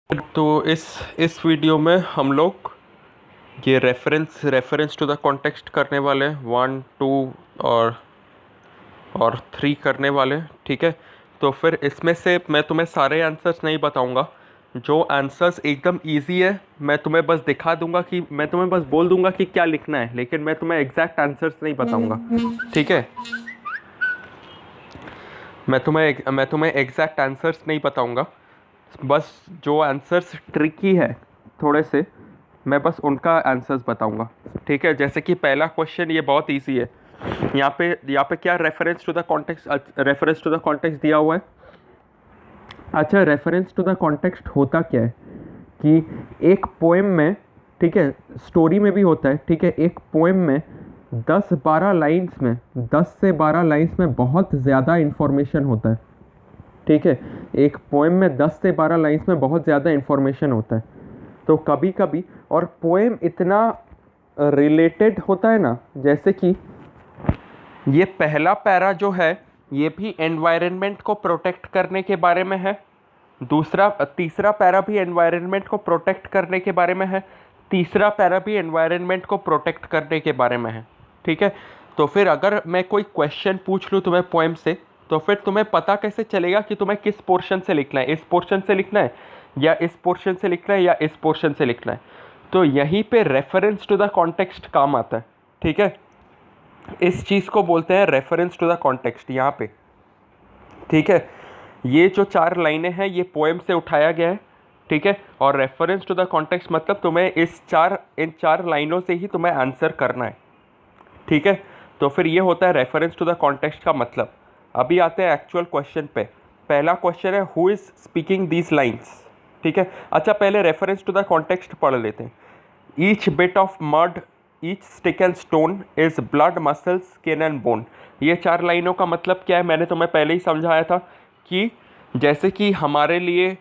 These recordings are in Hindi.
तो इस वीडियो में हम लोग ये रेफरेंस टू द कॉन्टेक्स्ट करने वाले हैं, 1 2 और 3 करने वाले हैं। ठीक है, तो फिर इसमें से मैं तुम्हें सारे आंसर्स नहीं बताऊंगा। जो आंसर्स एकदम इजी है मैं तुम्हें बस दिखा दूंगा, कि मैं तुम्हें बस बोल दूंगा कि क्या लिखना है, लेकिन मैं तुम्हें एग्जैक्ट आंसर्स नहीं बताऊंगा। ठीक है, मैं तुम्हें एग्जैक्ट आंसर्स नहीं बताऊंगा। बस जो आंसर्स ट्रिकी है थोड़े से, मैं बस उनका आंसर्स बताऊंगा। ठीक है, जैसे कि पहला क्वेश्चन ये बहुत इजी है। यहाँ पे क्या रेफरेंस टू द कॉन्टेक्स्ट दिया हुआ है। अच्छा, रेफरेंस टू द कॉन्टेक्स्ट होता क्या है कि एक पोएम में, ठीक है, स्टोरी में भी होता है, ठीक है, एक पोएम में 10 से 12 लाइन्स में बहुत ज़्यादा इंफॉर्मेशन होता है। ठीक है, एक पोएम में 10 से 12 लाइन्स में बहुत ज़्यादा इंफॉर्मेशन होता है। तो कभी कभी, और पोएम इतना रिलेटेड होता है ना, जैसे कि ये पहला पैरा जो है ये भी एनवायरनमेंट को प्रोटेक्ट करने के बारे में है। तीसरा पैरा भी एनवायरनमेंट को प्रोटेक्ट करने के बारे में है। तीसरा पैरा भी एनवायरनमेंट को प्रोटेक्ट करने के बारे में है। ठीक है, तो फिर अगर मैं कोई क्वेश्चन पूछ लूँ तुम्हें पोएम से, तो फिर तुम्हें पता कैसे चलेगा कि तुम्हें किस पोर्शन से लिखना है, इस पोर्शन से लिखना है या इस पोर्शन से लिखना है या इस पोर्शन से लिखना है। तो यहीं पे रेफरेंस टू द कॉन्टेक्स्ट काम आता है। ठीक है, इस चीज़ को बोलते हैं रेफरेंस टू द कॉन्टेक्स्ट यहाँ पे। ठीक है, ये जो 4 लाइनें हैं ये पोएम से उठाया गया है। ठीक है, और रेफरेंस टू द कॉन्टेक्स्ट मतलब तुम्हें इन चार लाइनों से ही तुम्हें आंसर करना है। ठीक है, तो फिर ये होता है रेफरेंस टू द कॉन्टेक्स्ट का मतलब। अभी आते हैं एक्चुअल क्वेश्चन पे। पहला क्वेश्चन है, who is speaking these lines. ठीक है, अच्छा पहले रेफरेंस टू द कॉन्टेक्स्ट पढ़ लेते हैं। Each bit of mud, each stick and stone is blood muscles skin and bone. ये 4 लाइनों का मतलब क्या है, मैंने तुम्हें पहले ही समझाया था कि जैसे कि हमारे लिए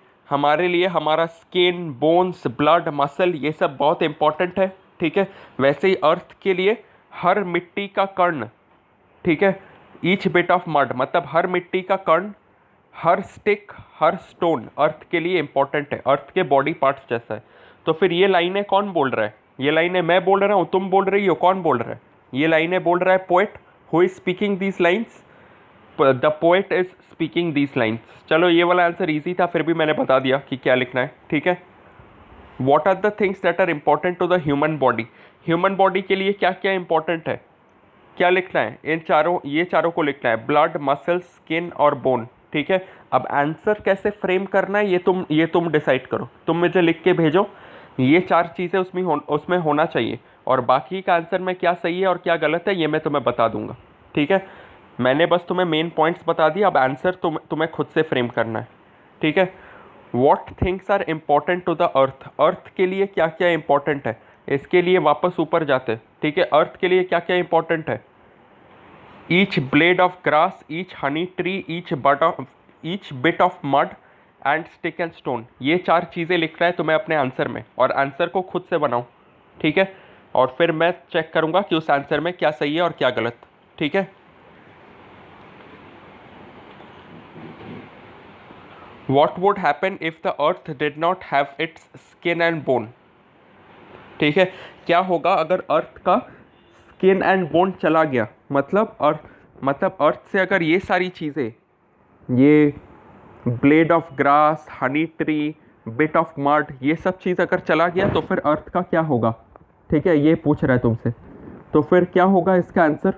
हमारा स्किन, बोन्स, ब्लड, मसल ये सब बहुत इंपॉर्टेंट है। ठीक है, वैसे ही अर्थ के लिए हर मिट्टी का कण, ठीक है, ईच बिट ऑफ मड मतलब हर मिट्टी का कण, हर स्टिक, हर स्टोन अर्थ के लिए इंपॉर्टेंट है, अर्थ के बॉडी पार्ट्स जैसा है। तो फिर ये लाइनें कौन बोल रहा है? ये लाइनें मैं बोल रहा हूँ, तुम बोल रही हो, कौन बोल रहा है? ये लाइनें बोल रहा है poet. Who is speaking these lines? The poet is speaking these lines. चलो ये वाला आंसर ईजी था, फिर भी मैंने बता दिया कि क्या लिखना है। ठीक है, what are the things that are important to the human body. Human body के लिए क्या क्या इंपॉर्टेंट है, क्या लिखना है? ये चारों को लिखना है, ब्लड, मसल, स्किन और बोन। ठीक है, अब आंसर कैसे फ्रेम करना है ये तुम डिसाइड करो। तुम मुझे लिख के भेजो, ये 4 चीज़ें उसमें होना चाहिए, और बाकी का आंसर में क्या सही है और क्या गलत है ये मैं तुम्हें बता दूंगा। ठीक है, मैंने बस तुम्हें मेन पॉइंट्स बता दिया, अब आंसर तुम्हें खुद से फ्रेम करना है। ठीक है, what things are important to the earth. Earth के लिए क्या क्या इंपॉर्टेंट है, इसके लिए वापस ऊपर जाते हैं। ठीक है, अर्थ के लिए क्या क्या इंपॉर्टेंट है? Each blade of grass, each Honey tree, each bit of mud and stick and stone. ये 4 चीज़ें लिखना है तुम्हें अपने आंसर में, और आंसर को खुद से बनाओ। ठीक है, और फिर मैं चेक करूंगा कि उस आंसर में क्या सही है और क्या गलत। ठीक है, what would happen if the earth did not have it's skin and bone. ठीक है, क्या होगा अगर अर्थ का स्किन एंड बोन चला गया, मतलब अर्थ से अगर ये सारी चीज़ें, ये blade of grass, Honey tree, bit of mud, ये सब चीज़ अगर चला गया तो फिर अर्थ का क्या होगा? ठीक है, ये पूछ रहा है तुमसे, तो फिर क्या होगा इसका आंसर?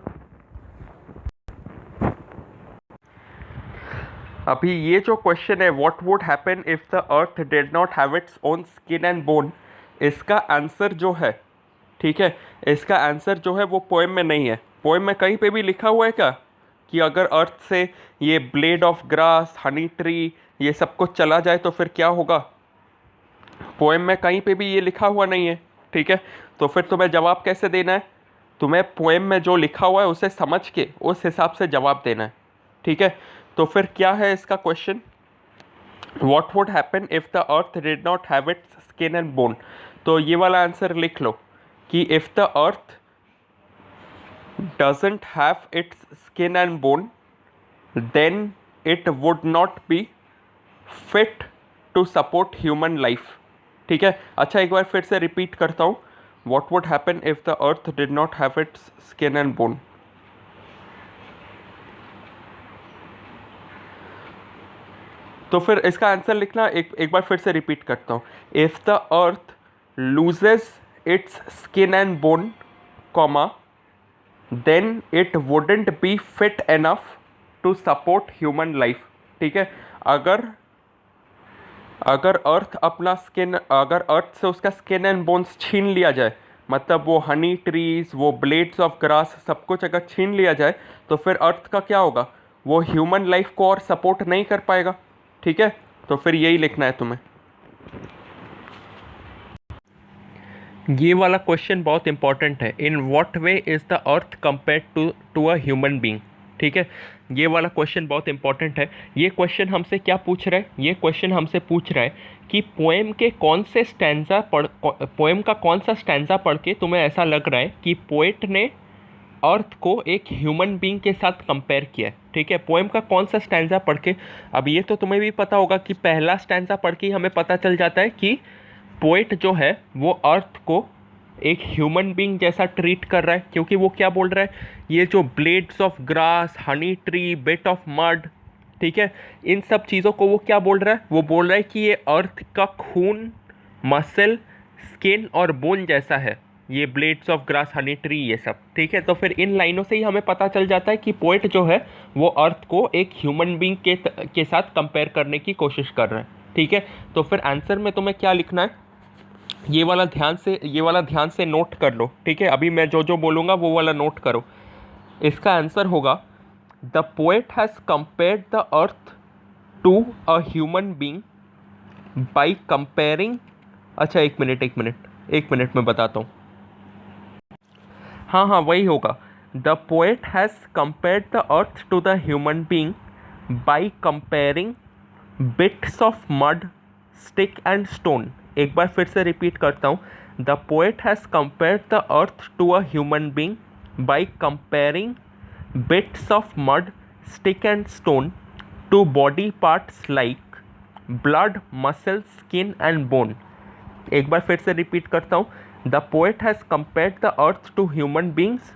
अभी ये जो क्वेश्चन है, what would happen if the earth did not have its own skin and bone, इसका आंसर जो है, ठीक है, इसका आंसर जो है वो पोएम में नहीं है। पोएम में कहीं पे भी लिखा हुआ है क्या कि अगर अर्थ से ये blade of grass, Honey tree, ये सब कुछ चला जाए तो फिर क्या होगा? पोएम में कहीं पे भी ये लिखा हुआ नहीं है। ठीक है, तो फिर तुम्हें जवाब कैसे देना है? तुम्हें पोएम में जो लिखा हुआ है उसे समझ के उस हिसाब से जवाब देना है। ठीक है, तो फिर क्या है इसका question? What would happen if the earth did not have it's skin and bone. तो ये वाला आंसर लिख लो कि if the earth doesn't have its skin and bone, then it would not be fit to support human life. ठीक है, अच्छा एक बार फिर से रिपीट करता हूँ, what would happen if the earth did not have it's skin and bone. तो फिर इसका आंसर लिखना, एक बार फिर से रिपीट करता हूँ, if the earth loses its skin and bone comma then it wouldn't be fit enough to support human life. ठीक है, अगर अगर अगर अर्थ से उसका स्किन एंड बोन्स छीन लिया जाए, मतलब वो हनी ट्रीज, वो ब्लेड्स ऑफ ग्रास, सब कुछ अगर छीन लिया जाए, तो फिर अर्थ का क्या होगा, वो ह्यूमन लाइफ को और सपोर्ट नहीं कर पाएगा। ठीक है, तो फिर यही लिखना है तुम्हें। ये वाला क्वेश्चन बहुत इंपॉर्टेंट है, in what way is the earth compared to a human being. ठीक है, ये वाला क्वेश्चन बहुत इंपॉर्टेंट है। ये क्वेश्चन हमसे क्या पूछ रहा है, ये क्वेश्चन हमसे पूछ रहा है कि पोएम का कौन सा स्टैंजा पढ़ के तुम्हें ऐसा लग रहा है कि पोएट ने अर्थ को एक ह्यूमन बीइंग के साथ कंपेयर किया है। ठीक है, पोएम का कौन सा स्टैंजा पढ़ के, अब ये तो तुम्हें भी पता होगा कि पहला स्टैंजा पढ़ के ही हमें पता चल जाता है कि पोएट जो है वो अर्थ को एक ह्यूमन बीइंग जैसा ट्रीट कर रहा है, क्योंकि वो क्या बोल रहा है, ये जो blades of grass, Honey tree, bit of mud, ठीक है, इन सब चीज़ों को वो क्या बोल रहा है, वो बोल रहा है कि ये अर्थ का खून, मसल, स्किन और बोन जैसा है, ये blades of grass, Honey tree, ये सब। ठीक है, तो फिर इन लाइनों से ही हमें पता चल जाता है कि पोएट जो है वो अर्थ को एक ह्यूमन बीइंग के साथ कंपेयर करने की कोशिश कर रहा है। ठीक है, तो फिर आंसर में तुम्हें क्या लिखना है, ये वाला ध्यान से नोट कर लो। ठीक है, अभी मैं जो जो बोलूँगा वो वाला नोट करो। इसका आंसर होगा, the poet has compared the earth to a human being by comparing, अच्छा एक मिनट मैं बताता हूँ। हाँ वही होगा, the poet has compared the earth to the human being by comparing bits of mud, stick and stone. एक बार फिर से रिपीट करता हूँ, the poet has compared the earth to a human being by comparing bits of mud, stick and stone to body parts like blood, muscle, skin and bone. एक बार फिर से रिपीट करता हूँ, the poet has compared the earth to human beings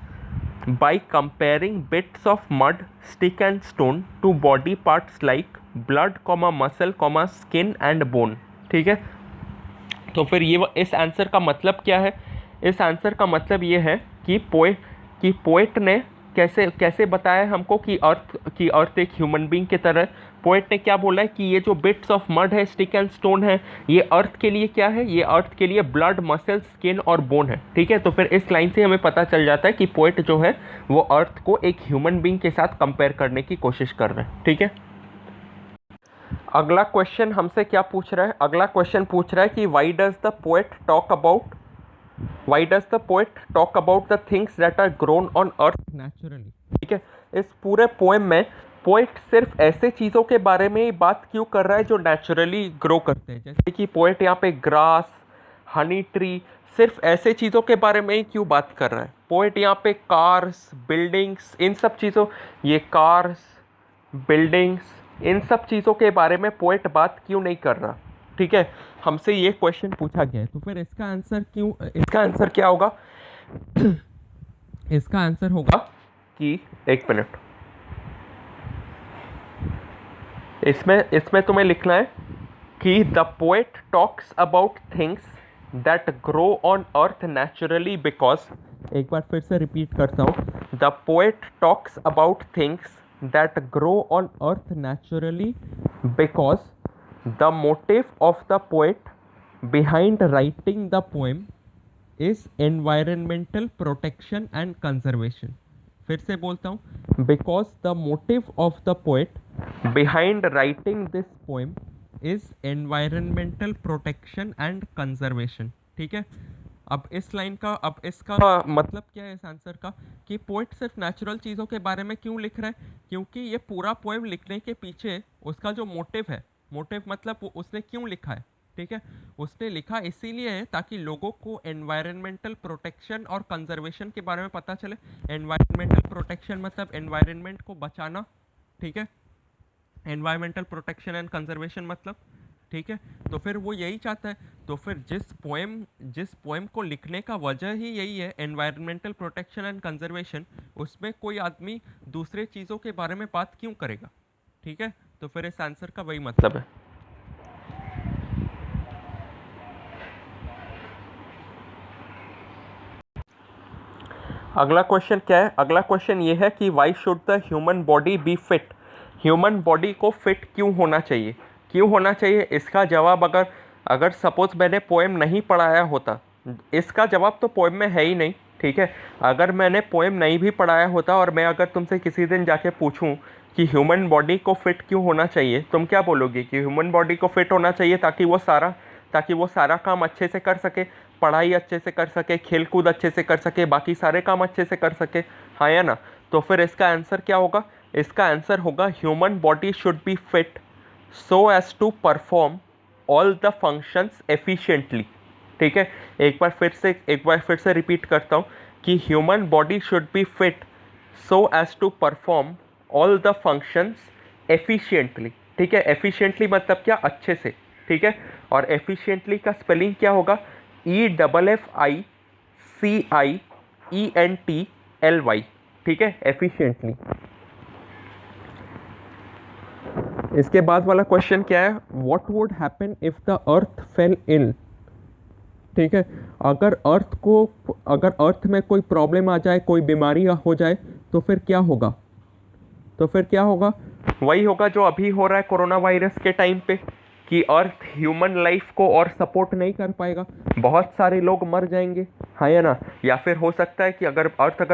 by comparing bits of mud, stick and stone to body parts like blood, muscle, skin and bone. ठीक है, तो फिर ये इस आंसर का मतलब क्या है, इस आंसर का मतलब ये है कि पोएट ने कैसे बताया हमको कि अर्थ एक ह्यूमन बीइंग की तरह। पोएट ने क्या बोला है कि ये जो बिट्स ऑफ मड है, स्टिक एंड स्टोन है, ये अर्थ के लिए क्या है, ये अर्थ के लिए ब्लड, मसल, स्किन और बोन है। ठीक है, तो फिर इस लाइन से हमें पता चल जाता है कि पोएट जो है वो अर्थ को एक ह्यूमन बीइंग के साथ कंपेयर करने की कोशिश कर रहे हैं। ठीक है, अगला क्वेश्चन हमसे क्या पूछ रहा है, अगला क्वेश्चन पूछ रहा है कि why does the poet talk about the things that are grown on earth naturally. ठीक है, इस पूरे पोएम में पोएट सिर्फ ऐसे चीज़ों के बारे में ही बात क्यों कर रहा है जो नेचुरली ग्रो करते हैं, जैसे कि पोएट यहाँ पे ग्रास, हनी ट्री, सिर्फ ऐसे चीज़ों के बारे में ही क्यों बात कर रहा है। पोएट यहाँ पे कार्स, बिल्डिंग्स, इन सब चीज़ों, ये कार्स, बिल्डिंग्स, इन सब चीज़ों के बारे में पोएट बात क्यों नहीं कर रहा। ठीक है, हमसे ये क्वेश्चन पूछा गया है, तो फिर इसका आंसर क्या होगा इसका आंसर होगा कि एक मिनट, इसमें तुम्हें लिखना है कि the poet talks about things that grow on earth naturally because, एक बार फिर से रिपीट करता हूँ, the poet talks about things that grow on earth naturally because the motive of the poet behind writing the poem is environmental protection and conservation। फिर से बोलता हूँ, because the motive of the poet behind writing this poem is environmental protection and conservation। ठीक है, अब इसका मतलब क्या है इस आंसर का, कि पोएट सिर्फ नेचुरल चीज़ों के बारे में क्यों लिख रहा है, क्योंकि ये पूरा पोएम लिखने के पीछे उसका जो मोटिव है, मोटिव मतलब उसने क्यों लिखा है। ठीक है, उसने लिखा इसीलिए है ताकि लोगों को एनवायरमेंटल प्रोटेक्शन और कंजर्वेशन के बारे में पता चले। एनवायरमेंटल प्रोटेक्शन मतलब एनवायरनमेंट को बचाना। ठीक है, एनवायरमेंटल प्रोटेक्शन एंड कंजर्वेशन मतलब, ठीक है, तो फिर वो यही चाहता है। तो फिर जिस पोएम को लिखने का वजह ही यही है, एनवायरमेंटल प्रोटेक्शन एंड कंजर्वेशन, उसमें कोई आदमी दूसरे चीज़ों के बारे में बात क्यों करेगा? ठीक है, तो फिर इस आंसर का वही मतलब है। अगला क्वेश्चन क्या है? अगला क्वेश्चन ये है कि why should the human body be fit? Human body को फिट क्यों होना चाहिए? क्यों होना चाहिए? इसका जवाब अगर अगर सपोज मैंने पोएम नहीं पढ़ाया होता, इसका जवाब तो पोएम में है ही नहीं, ठीक है। अगर मैंने पोएम नहीं भी पढ़ाया होता और मैं अगर तुमसे किसी दिन जाके पूछूं कि ह्यूमन बॉडी को फिट क्यों होना चाहिए, तुम क्या बोलोगे? कि ह्यूमन बॉडी को फिट होना चाहिए ताकि वो सारा काम अच्छे से कर सके, पढ़ाई अच्छे से कर सके, खेल कूद अच्छे से कर सके, बाकी सारे काम अच्छे से कर सके, हाँ या ना? तो फिर इसका आंसर क्या होगा? इसका आंसर होगा human body should be fit so as to perform all the functions efficiently. ठीक है, एक बार फिर से रिपीट करता हूँ कि human body should be fit so as to perform all the functions efficiently. ठीक है, एफिशिएंटली मतलब क्या? अच्छे से। ठीक है, और एफिशिएंटली का स्पेलिंग क्या होगा? EFFICIENTLY। ठीक है, एफिशिएंटली। इसके बाद वाला क्वेश्चन क्या है? What would happen if the earth fell ill? ठीक है, अगर अर्थ में कोई प्रॉब्लम आ जाए, कोई बीमारी हो जाए, तो फिर क्या होगा? वही होगा जो अभी हो रहा है कोरोना वायरस के टाइम पे, कि अर्थ ह्यूमन लाइफ को और सपोर्ट नहीं कर पाएगा, बहुत सारे लोग मर जाएंगे, हाँ या ना? या फिर हो सकता है कि अगर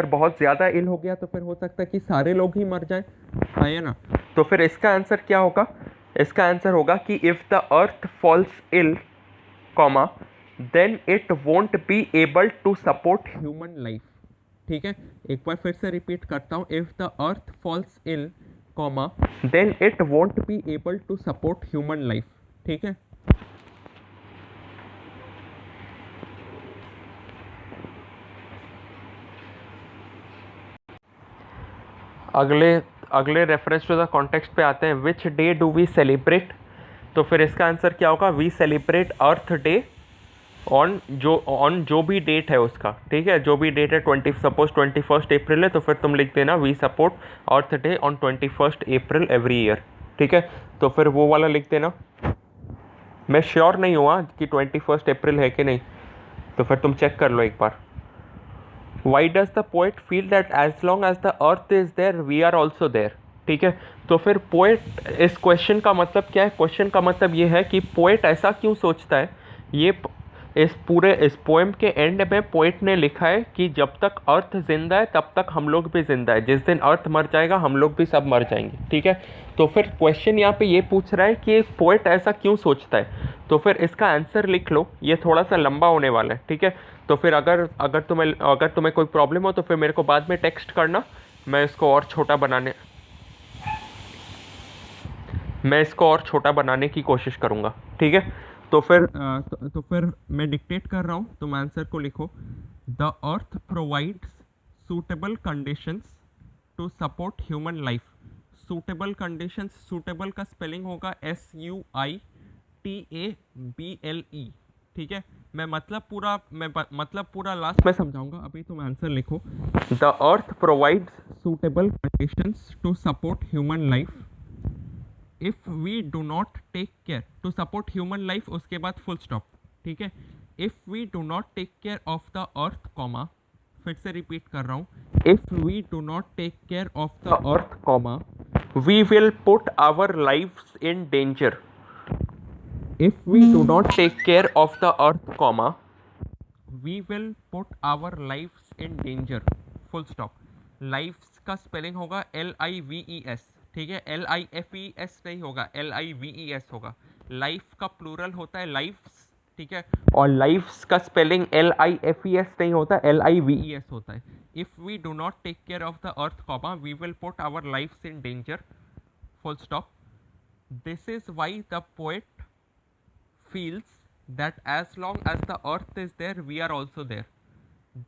बहुत ज़्यादा इल हो गया तो फिर हो सकता है कि सारे लोग ही मर जाएं, हाँ या ना? तो फिर इसका आंसर क्या होगा? इसका आंसर होगा कि if the earth falls ill, comma, then it won't be able to support human life. ठीक है, एक बार फिर से रिपीट करता हूँ, if the earth falls ill, comma, then it won't be able to support human life. ठीक है, अगले अगले रेफरेंस टू द कॉन्टेक्स्ट पे आते हैं। Which day do we celebrate? तो फिर इसका आंसर क्या होगा? We celebrate earth day on जो भी डेट है उसका। ठीक है, जो भी डेट है, सपोज 21 अप्रैल है, तो फिर तुम लिख देना we support earth day on 21 April every year. ठीक है, तो फिर वो वाला लिख देना। मैं श्योर नहीं हुआ कि 21 अप्रैल है कि नहीं, तो फिर तुम चेक कर लो एक बार। Why does the poet feel that as long as the earth is there we are also there? ठीक है, तो फिर पोएट, इस क्वेश्चन का मतलब क्या है? क्वेश्चन का मतलब ये है कि पोएट ऐसा क्यों सोचता है। ये इस पोएम के एंड में पोएट ने लिखा है कि जब तक अर्थ जिंदा है तब तक हम लोग भी जिंदा है, जिस दिन अर्थ मर जाएगा हम लोग भी सब मर जाएंगे। ठीक है, तो फिर क्वेश्चन यहाँ पे ये पूछ रहा है कि पोएट ऐसा क्यों सोचता है। तो फिर इसका आंसर लिख लो, ये थोड़ा सा लंबा होने वाला है। ठीक है, तो फिर अगर तुम्हें कोई प्रॉब्लम हो तो फिर मेरे को बाद में टेक्स्ट करना, मैं इसको और छोटा बनाने की कोशिश करूँगा। ठीक है, तो फिर मैं डिक्टेट कर रहा हूँ, तुम आंसर को लिखो। The earth provides suitable conditions to support human life. Suitable conditions, suitable का स्पेलिंग होगा SUITABLE। ठीक है, मैं मतलब पूरा लास्ट में समझाऊंगा, अभी तुम आंसर लिखो। The earth provides suitable conditions to support human life if we do not take care to support human life, उसके बाद फुल स्टॉप। ठीक है, if we do not take care of the earth, comma, फिर से रिपीट कर रहा हूँ, if we do not take care of the earth, comma, we will put our lives in danger. If we do not take care of the earth, comma, we will put our lives in danger, full stop. Lives का स्पेलिंग होगा LIVES। ठीक है, LIFES नहीं होगा, LIVES होगा। लाइफ का प्लूरल होता है लाइफ्स। ठीक है, और लाइफ्स का स्पेलिंग LIFES नहीं होता, LIVES होता है। If we do not take care of the earth, comma, we will put our lifes in danger, full stop. This is why the poet feels that as long as the earth is there we are also there.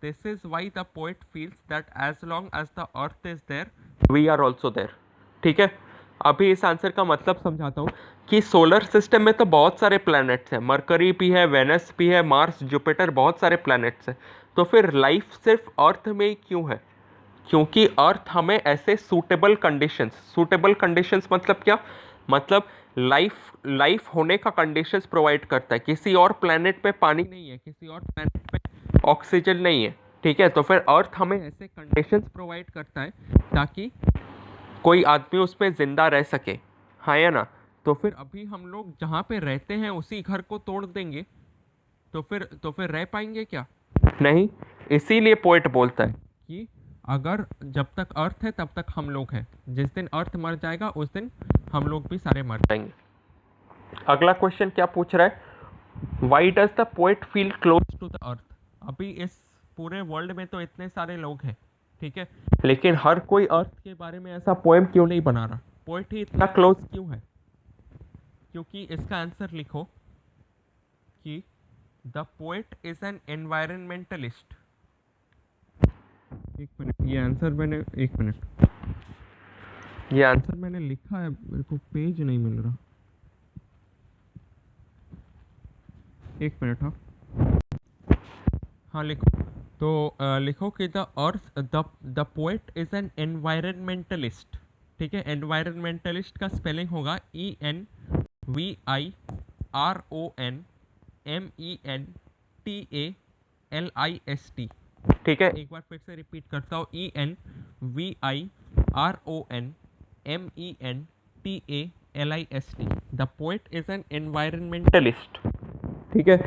This is why the poet feels that as long as the earth is there we are also there. ठीक है, अभी इस आंसर का मतलब समझाता हूँ कि सोलर सिस्टम में तो बहुत सारे प्लैनेट्स हैं, मरकरी भी है, वेनस भी है, मार्स, जुपिटर, बहुत सारे प्लैनेट्स हैं। तो फिर लाइफ सिर्फ अर्थ में ही क्यों है? क्योंकि अर्थ हमें ऐसे सूटेबल कंडीशंस मतलब क्या? मतलब लाइफ होने का कंडीशंस प्रोवाइड करता है। किसी और प्लैनेट पे पानी नहीं है, किसी और प्लैनेट पे ऑक्सीजन नहीं है, ठीक है? तो फिर अर्थ हमें ऐसे कंडीशंस प्रोवाइड करता है ताकि कोई आदमी उस पर जिंदा रह सके, हाँ या ना? तो फिर अभी हम लोग जहाँ पे रहते हैं उसी घर को तोड़ देंगे तो फिर रह पाएंगे क्या? नहीं। इसीलिए पोएट बोलता है कि अगर जब तक अर्थ है तब तक हम लोग हैं, जिस दिन अर्थ मर जाएगा उस दिन हम लोग भी सारे मर जाएंगे। अगला क्वेश्चन क्या पूछ रहा है? Why does the poet feel close to the earth? अभी इस पूरे वर्ल्ड में तो इतने सारे लोग हैं, ठीक है, लेकिन हर कोई अर्थ के बारे में ऐसा पोएम क्यों नहीं बना रहा? पोएट ही इतना क्लोज क्यों है? क्योंकि इसका आंसर लिखो कि the poet is an environmentalist. एक मिनट, ये आंसर मैंने लिखा है, मेरे को पेज नहीं मिल रहा। एक मिनट। हाँ लिखो। तो लिखो कि the poet is an environmentalist, ठीक है? एनवायरमेंटलिस्ट का स्पेलिंग होगा ENVIRONMENTALIST, ठीक है? एक बार फिर से रिपीट करता हूँ, ENVIRONMENTALIST। The poet is an environmentalist, ठीक है,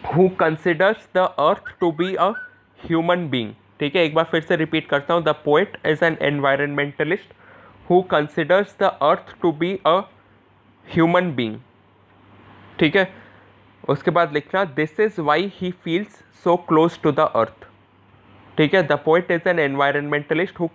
who considers the earth to be a human being, ठीक है? एक बार फिर से रिपीट करता हूँ, the poet is an environmentalist who considers the earth to be a human being, ठीक है? उसके बाद लिखना this is why he feels so close to the earth, ठीक है? The poet is an environmentalist who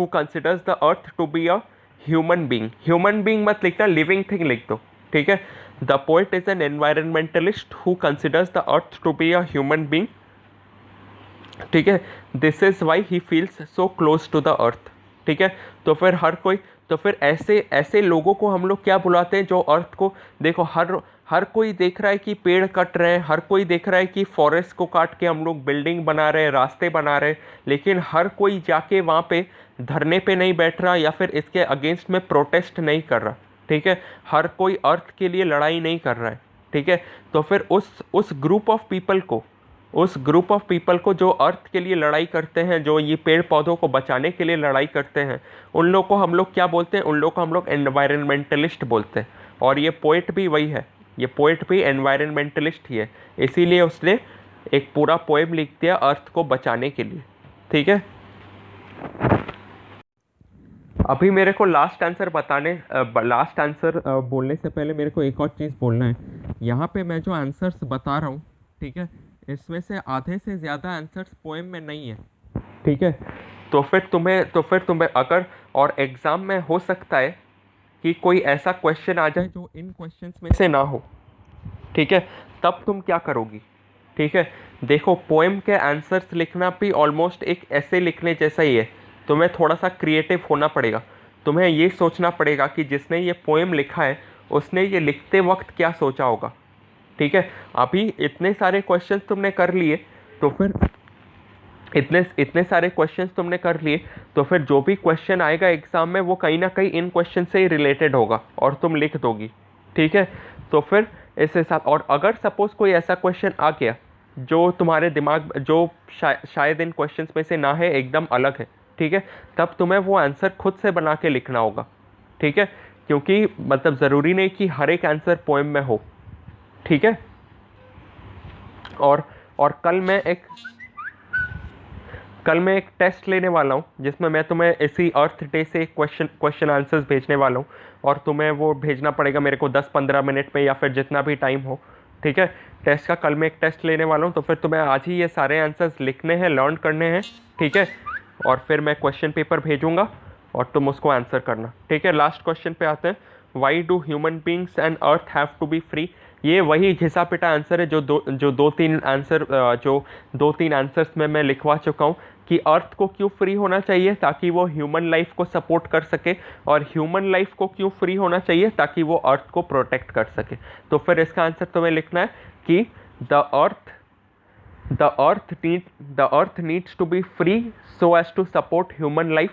considers the earth to be a human being। Human being मत लिखना, लिविंग थिंग लिख दो, ठीक है? The poet is an environmentalist who considers the earth to be a human being, ठीक है? This is why he feels so close to the earth, ठीक है? तो फिर ऐसे लोगों को हम लोग क्या बुलाते हैं जो अर्थ को, देखो हर कोई देख रहा है कि पेड़ कट रहे हैं, हर कोई देख रहा है कि फॉरेस्ट को काट के हम लोग बिल्डिंग बना रहे हैं, रास्ते बना रहे हैं, लेकिन हर कोई जाके वहाँ पे धरने पे नहीं बैठ रहा या फिर इसके अगेंस्ट में प्रोटेस्ट नहीं कर रहा, ठीक है? हर कोई अर्थ के लिए लड़ाई नहीं कर रहा है, ठीक है? तो फिर उस ग्रुप ऑफ पीपल को जो अर्थ के लिए लड़ाई करते हैं, जो ये पेड़ पौधों को बचाने के लिए लड़ाई करते हैं, उन लोग को हम लोग क्या बोलते हैं? उन लोग को हम लोग एनवायरमेंटलिस्ट बोलते हैं। और ये पोएट भी वही है, ये पोएट भी एनवायरमेंटलिस्ट ही है, इसीलिए उसने एक पूरा पोएम लिख दिया अर्थ को बचाने के लिए, ठीक है? अभी मेरे को लास्ट आंसर बोलने से पहले मेरे को एक और चीज़ बोलना है। यहाँ पे मैं जो आंसर्स बता रहा हूँ, ठीक है, इसमें से आधे से ज़्यादा आंसर्स पोएम में नहीं है, ठीक है? तो फिर तुम्हें अगर, और एग्ज़ाम में हो सकता है कि कोई ऐसा क्वेश्चन आ जाए जो इन क्वेश्चंस में से ना हो, ठीक है? तब तुम क्या करोगी, ठीक है? देखो, पोएम के आंसर्स लिखना भी ऑलमोस्ट एक ऐसे लिखने जैसा ही है। तुम्हें थोड़ा सा क्रिएटिव होना पड़ेगा, तुम्हें ये सोचना पड़ेगा कि जिसने ये पोएम लिखा है उसने ये लिखते वक्त क्या सोचा होगा, ठीक है? अभी इतने सारे क्वेश्चंस तुमने कर लिए, तो फिर इतने सारे क्वेश्चंस तुमने कर लिए, तो फिर जो भी क्वेश्चन आएगा एग्जाम में वो कहीं ना कहीं इन क्वेश्चन से ही रिलेटेड होगा और तुम लिख दोगी, ठीक है? तो फिर इस हिसाब, और अगर सपोज कोई ऐसा क्वेश्चन आ गया जो तुम्हारे दिमाग, जो शायद इन क्वेश्चंस में से ना है, एकदम अलग है, ठीक है, तब तुम्हें वो आंसर खुद से बना के लिखना होगा, ठीक है? क्योंकि मतलब ज़रूरी नहीं कि हर एक आंसर पोएम में हो, ठीक है? और कल मैं एक टेस्ट लेने वाला हूँ जिसमें मैं तुम्हें इसी अर्थ डे से क्वेश्चन आंसर्स भेजने वाला हूँ, और तुम्हें वो भेजना पड़ेगा मेरे को 10-15 मिनट में या फिर जितना भी टाइम हो, ठीक है? टेस्ट का कल मैं एक टेस्ट लेने वाला हूँ, तो फिर तुम्हें आज ही ये सारे आंसर्स लिखने हैं, लर्न करने हैं, ठीक है? और फिर मैं क्वेश्चन पेपर भेजूँगा और तुम उसको आंसर करना, ठीक है? लास्ट क्वेश्चन पे आते हैं। Why do human beings and earth have to be free. ये वही घिसा पिटा आंसर है जो दो तीन आंसर जो दो तीन आंसर्स में मैं लिखवा चुका हूँ कि अर्थ को क्यों फ्री होना चाहिए ताकि वो ह्यूमन लाइफ को सपोर्ट कर सके, और ह्यूमन लाइफ को क्यों फ्री होना चाहिए ताकि वो अर्थ को प्रोटेक्ट कर सके। तो फिर इसका आंसर तुम्हें लिखना है कि the earth needs to be free so as to support human life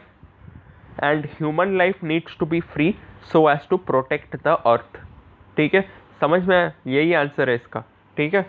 and human life needs to be free so as to protect the earth. ठीक है, समझ में आया? यही आंसर है इसका। ठीक है।